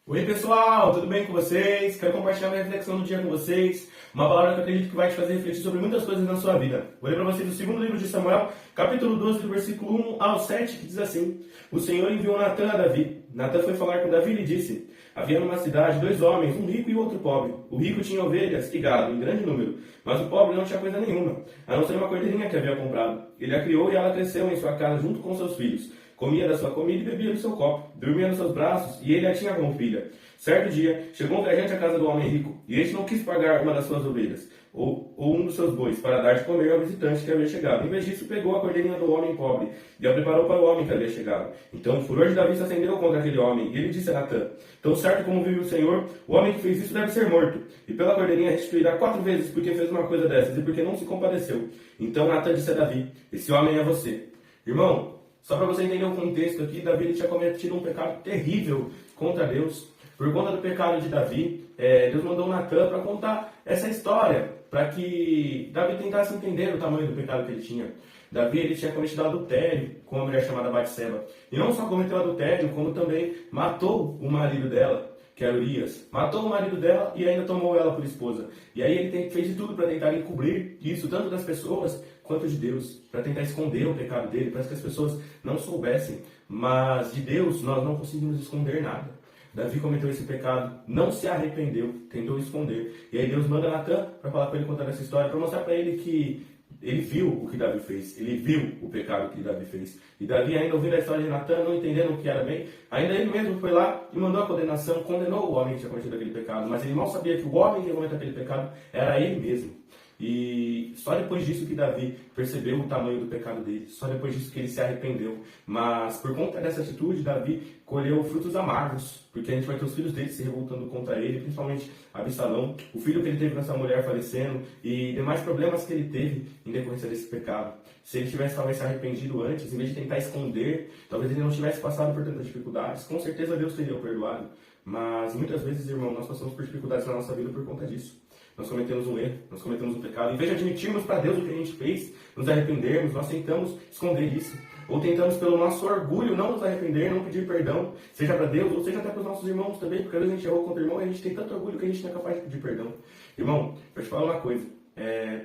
Oi pessoal, tudo bem com vocês? Quero compartilhar minha reflexão do dia com vocês. Uma palavra que eu acredito que vai te fazer refletir sobre muitas coisas na sua vida. Vou ler para vocês o segundo livro de Samuel, capítulo 12, do versículo 1 ao 7, que diz assim: O Senhor enviou Natã a Davi. Natã foi falar com Davi e lhe disse: Havia numa cidade dois homens, um rico e outro pobre. O rico tinha ovelhas e gado em grande número, mas o pobre não tinha coisa nenhuma, a não ser uma cordeirinha que havia comprado. Ele a criou e ela cresceu em sua casa junto com seus filhos. Comia da sua comida e bebia do seu copo, dormia nos seus braços, e ele a tinha como filha. Certo dia, chegou um viajante à casa do homem rico, e este não quis pagar uma das suas ovelhas, ou um dos seus bois, para dar de comer ao visitante que havia chegado. Em vez disso, pegou a cordeirinha do homem pobre, e a preparou para o homem que havia chegado. Então o furor de Davi se acendeu contra aquele homem, e ele disse a Natã: Tão certo como vive o Senhor, o homem que fez isso deve ser morto, e pela cordeirinha restituirá 4 vezes, porque fez uma coisa dessas, e porque não se compadeceu. Então Natã disse a Davi: Esse homem é você. Irmão, só para você entender o contexto aqui, Davi ele tinha cometido um pecado terrível contra Deus. Por conta do pecado de Davi, Deus mandou Natã para contar essa história, para que Davi tentasse entender o tamanho do pecado que ele tinha. Davi ele tinha cometido adultério com uma mulher chamada Batseba. E não só cometeu adultério, como também matou o marido dela, que era Urias. Matou o marido dela e ainda tomou ela por esposa. E aí ele fez de tudo para tentar encobrir isso, tanto das pessoas quanto de Deus, para tentar esconder o pecado dele, para que as pessoas não soubessem. Mas de Deus nós não conseguimos esconder nada. Davi cometeu esse pecado, não se arrependeu, tentou esconder. E aí Deus manda Natã para falar com ele, contando essa história, para mostrar para ele que ele viu o que Davi fez, ele viu o pecado que Davi fez. E Davi, ainda ouvindo a história de Natã, não entendendo o que era bem, ainda ele mesmo foi lá e mandou a condenação, condenou o homem que tinha cometido aquele pecado. Mas ele mal sabia que o homem que cometeu aquele pecado era ele mesmo. E só depois disso que Davi percebeu o tamanho do pecado dele, só depois disso que ele se arrependeu. Mas por conta dessa atitude, Davi colheu frutos amargos, porque a gente vai ter os filhos dele se revoltando contra ele, principalmente Absalão, o filho que ele teve com essa mulher falecendo e demais problemas que ele teve em decorrência desse pecado. Se ele tivesse talvez se arrependido antes, em vez de tentar esconder, talvez ele não tivesse passado por tantas dificuldades, com certeza Deus teria o perdoado. Mas muitas vezes, irmão, nós passamos por dificuldades na nossa vida por conta disso. Nós cometemos um erro, nós cometemos um pecado. Em vez de admitirmos para Deus o que a gente fez, nos arrependermos, nós tentamos esconder isso. Ou tentamos, pelo nosso orgulho, não nos arrepender, não pedir perdão, seja para Deus, ou seja até para os nossos irmãos também, porque às vezes a gente errou contra o irmão e a gente tem tanto orgulho que a gente não é capaz de pedir perdão. Irmão, eu te falar uma coisa.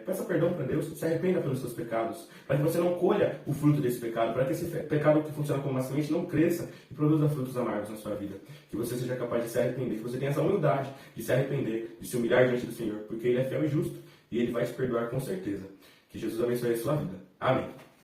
Peça perdão para Deus, se arrependa pelos seus pecados, para que você não colha o fruto desse pecado, para que esse pecado que funciona como uma semente não cresça e produza frutos amargos na sua vida. Que você seja capaz de se arrepender, que você tenha essa humildade de se arrepender, de se humilhar diante do Senhor, porque Ele é fiel e justo e Ele vai te perdoar com certeza. Que Jesus abençoe a sua vida. Amém.